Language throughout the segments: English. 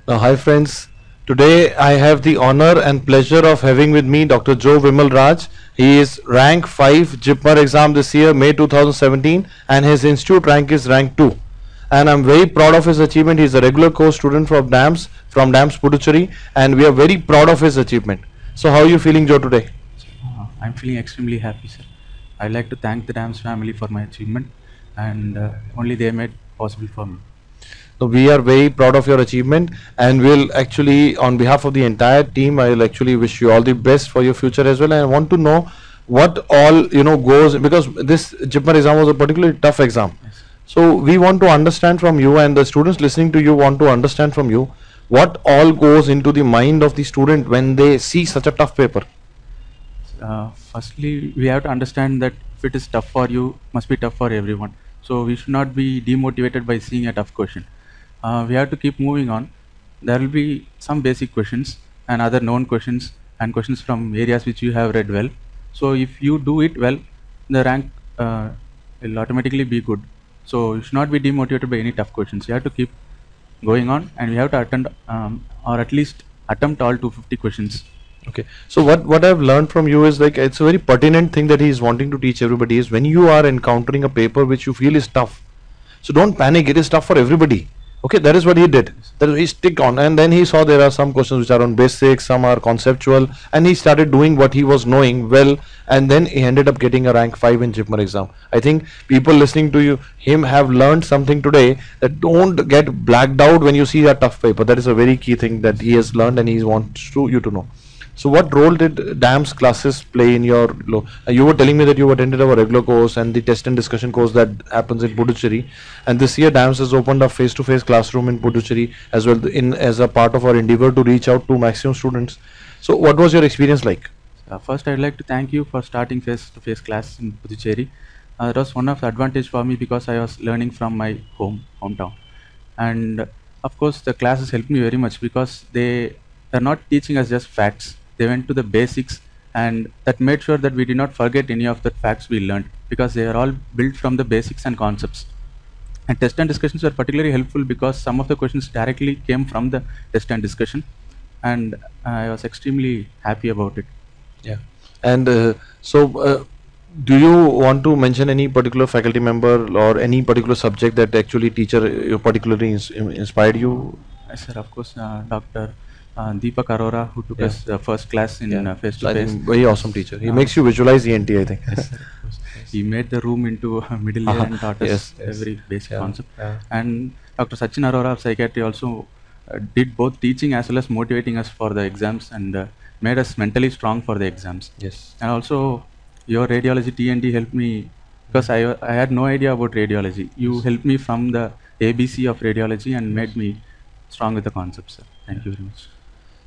Hi friends, today I have the honor and pleasure of having with me Dr. Joe Vimal Raj. He is rank 5 JIPMER exam this year, May 2017, and his institute rank is rank 2. And I'm very proud of his achievement. He's a regular course student from DAMS Puducherry, and we are very proud of his achievement. So how are you feeling, Joe, today? I'm feeling extremely happy, sir. I'd like to thank the DAMS family for my achievement, and only they made possible for me. So we are very proud of your achievement, and we'll actually, on behalf of the entire team, I'll actually wish you all the best for your future as well. And I want to know what all goes, because this JIPMER exam was a particularly tough exam. Yes. So we want to understand from you, and the students listening to you want to understand from you what all goes into the mind of the student when they see such a tough paper. Firstly, we have to understand that if it is tough for you, must be tough for everyone. So we should not be demotivated by seeing a tough question. We have to keep moving on. There will be some basic questions and other known questions and questions from areas which you have read well. So if you do it well, the rank will automatically be good. So you should not be demotivated by any tough questions. You have to keep going on, and we have to attend or at least attempt all 250 questions. Okay, so what I've learned from you is, like, it's a very pertinent thing that he is wanting to teach everybody is when you are encountering a paper which you feel is tough, so don't panic. It is tough for everybody. Okay, that is what he did. That is, he stick on, and then he saw there are some questions which are on basics, some are conceptual, and he started doing what he was knowing well, and then he ended up getting a rank 5 in JIPMER exam. I think people listening to him have learned something today, that don't get blacked out when you see a tough paper. That is a very key thing that he has learned, and he wants you to know. So what role did DAMS classes play in your, you were telling me that you attended our regular course and the test and discussion course that happens in Puducherry, and this year DAMS has opened a face-to-face classroom in Puducherry as well, as a part of our endeavor to reach out to maximum students. So what was your experience like? First, I'd like to thank you for starting face-to-face class in Puducherry. That was one of the advantage for me because I was learning from my hometown, and of course the classes helped me very much because they are not teaching us just facts. They went to the basics, and that made sure that we did not forget any of the facts we learned, because they are all built from the basics and concepts. And test and discussions were particularly helpful because some of the questions directly came from the test and discussion, and I was extremely happy about it. Yeah. And do you want to mention any particular faculty member or any particular subject that actually teacher particularly inspired you? Yes, sir, of course, Dr. Deepak Arora, who took us first class in face-to-face. Very awesome teacher. He makes you visualize ENT, I think. Yes, sir, of course. He made the room into a middle ear and taught us every basic concept. And Dr. Sachin Arora of psychiatry also did both teaching as well as motivating us for the exams, and made us mentally strong for the exams. Yes. And also your radiology T&D helped me because I had no idea about radiology. You helped me from the ABC of radiology and made me strong with the concepts, sir. Thank you very much.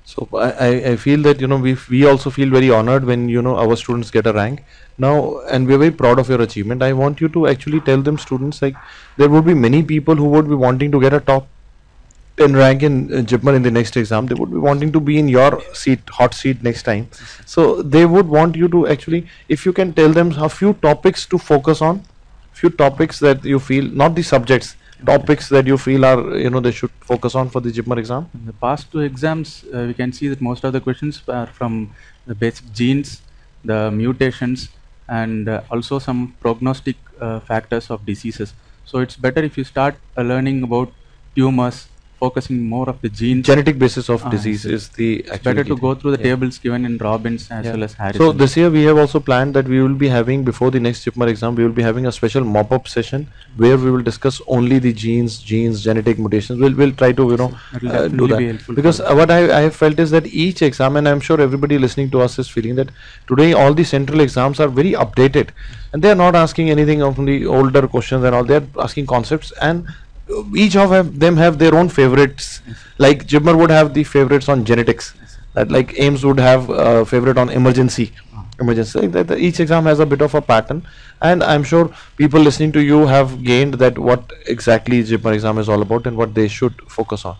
So I feel that we also feel very honored when our students get a rank now, and we are very proud of your achievement. I want you to actually tell them, students, like, there would be many people who would be wanting to get a top 10 rank in JIPMER in the next exam. They would be wanting to be in your seat, hot seat next time. So they would want you to actually, if you can tell them a few topics to focus on, few topics that you feel, not the subjects, topics that you feel are they should focus on for the JIPMER exam. In the past two exams, we can see that most of the questions are from the basic genes, the mutations, and also some prognostic factors of diseases. So it's better if you start learning about tumors, focusing more of the genes. Genetic basis of disease is the it's better to go through the tables given in Robbins as well as Harrison. So this year we have also planned that we will be having, before the next JIPMER exam, we will be having a special mop-up session where we will discuss only the genes, genetic mutations. We'll try to do that, because what I have felt is that each exam, and I'm sure everybody listening to us is feeling that today all the central exams are very updated, and they are not asking anything from the older questions and all. They are asking concepts, and each of them have their own favorites. Like JIPMER would have the favorites on genetics, that like AIIMS would have a favorite on emergency. Like that, each exam has a bit of a pattern, and I'm sure people listening to you have gained that what exactly JIPMER exam is all about and what they should focus on.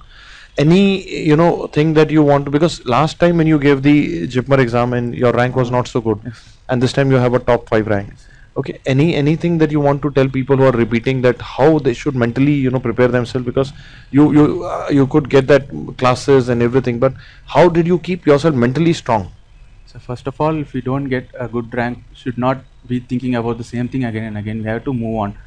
Any thing that you want to, because last time when you gave the JIPMER exam and your rank was not so good, and this time you have a top 5 rank. Okay, anything that you want to tell people who are repeating that how they should mentally, you know, prepare themselves, because you could get that classes and everything, but how did you keep yourself mentally strong? So first of all, if we don't get a good rank, should not be thinking about the same thing again and again. We have to move on.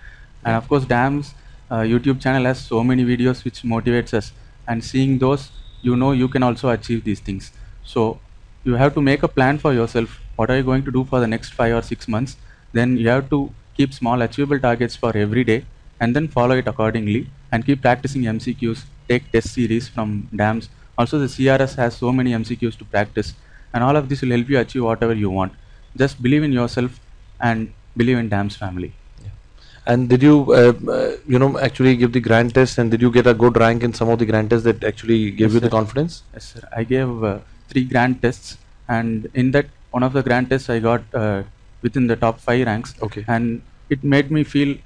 And of course, DAMS YouTube channel has so many videos which motivates us. And seeing those, you know, you can also achieve these things. So you have to make a plan for yourself. What are you going to do for the next 5 or 6 months? Then you have to keep small achievable targets for every day and then follow it accordingly and keep practicing MCQs. Take test series from DAMS. Also, the CRS has so many MCQs to practice, and all of this will help you achieve whatever you want. Just believe in yourself and believe in DAMS family. And did you you know, actually give the grand test, and did you get a good rank in some of the grand tests that actually gave Yes, you the sir. confidence? Yes, sir. I gave 3 grand tests, and in that one of the grand tests I got within the top 5 ranks. Okay. And it made me feel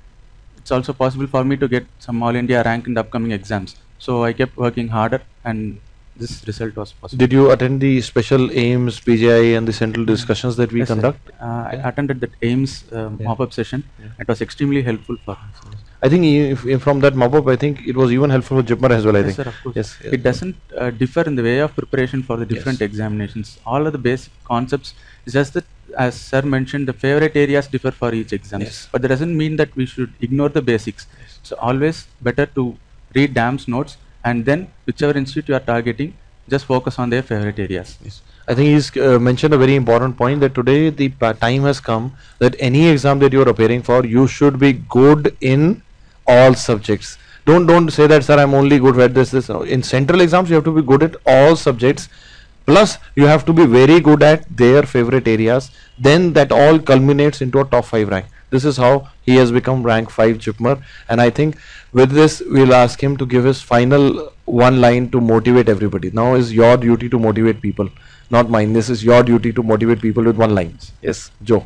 it's also possible for me to get some All India rank in the upcoming exams. So I kept working harder, and this result was possible. Did you attend the special AIMS, PGI and the central discussions that we Yes, sir. conduct? I attended that AIMS mop-up session. It was extremely helpful for us. I think if from that mop-up, I think it was even helpful for JIPMER as well, I Yes, think. sir, of course. Yes, yes. It doesn't differ in the way of preparation for the different Yes. examinations. All of the basic concepts, it's just that, as sir mentioned, the favorite areas differ for each exam. Yes. But that doesn't mean that we should ignore the basics. So always better to read DAMS notes, and then whichever institute you are targeting, just focus on their favorite areas. Yes. I think he's mentioned a very important point, that today the time has come that any exam that you are appearing for, you should be good in all subjects. Don't say that, sir, I'm only good at this. No. In central exams, you have to be good at all subjects. Plus, you have to be very good at their favorite areas. Then that all culminates into a top 5 rank. This is how he has become rank 5 JIPMER. And I think with this, we'll ask him to give his final one line to motivate everybody. Now is your duty to motivate people, not mine. This is your duty to motivate people with one line. Yes, Joe.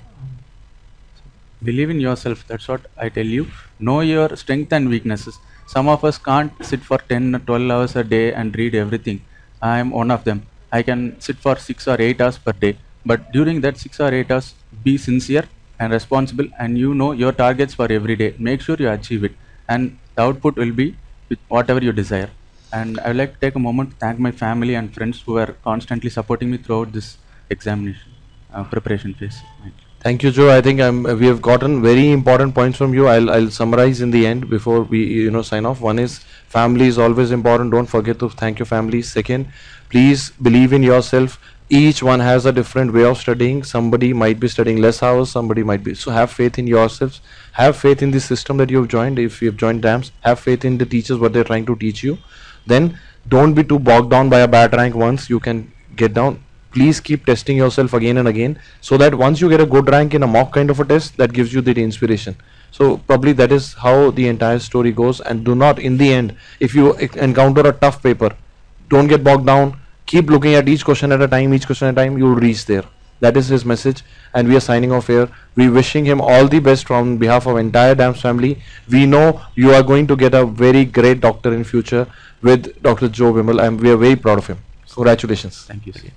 Believe in yourself. That's what I tell you. Know your strengths and weaknesses. Some of us can't sit for 10 or 12 hours a day and read everything. I am one of them. I can sit for 6 or 8 hours per day. But during that 6 or 8 hours, be sincere and responsible, and you know your targets for every day. Make sure you achieve it, and the output will be with whatever you desire. And I would like to take a moment to thank my family and friends who are constantly supporting me throughout this examination preparation phase. Thank you, Joe. I think we have gotten very important points from you. I'll summarize in the end before we sign off. One is, family is always important. Don't forget to thank your family. Second, please believe in yourself. Each one has a different way of studying. Somebody might be studying less hours, somebody might be. So have faith in yourselves. Have faith in the system that you have joined. If you have joined DAMS, have faith in the teachers, what they're trying to teach you. Then don't be too bogged down by a bad rank. Once you can get down, please keep testing yourself again and again, so that once you get a good rank in a mock kind of a test, that gives you the inspiration. So probably that is how the entire story goes. And do not, in the end, if you encounter a tough paper, don't get bogged down. Keep looking at each question at a time, you will reach there. That is his message, and we are signing off here. We wishing him all the best from behalf of entire DAMS family. We know you are going to get a very great doctor in future with Dr. Joe Vimal, and we are very proud of him. Congratulations. Thank you, sir.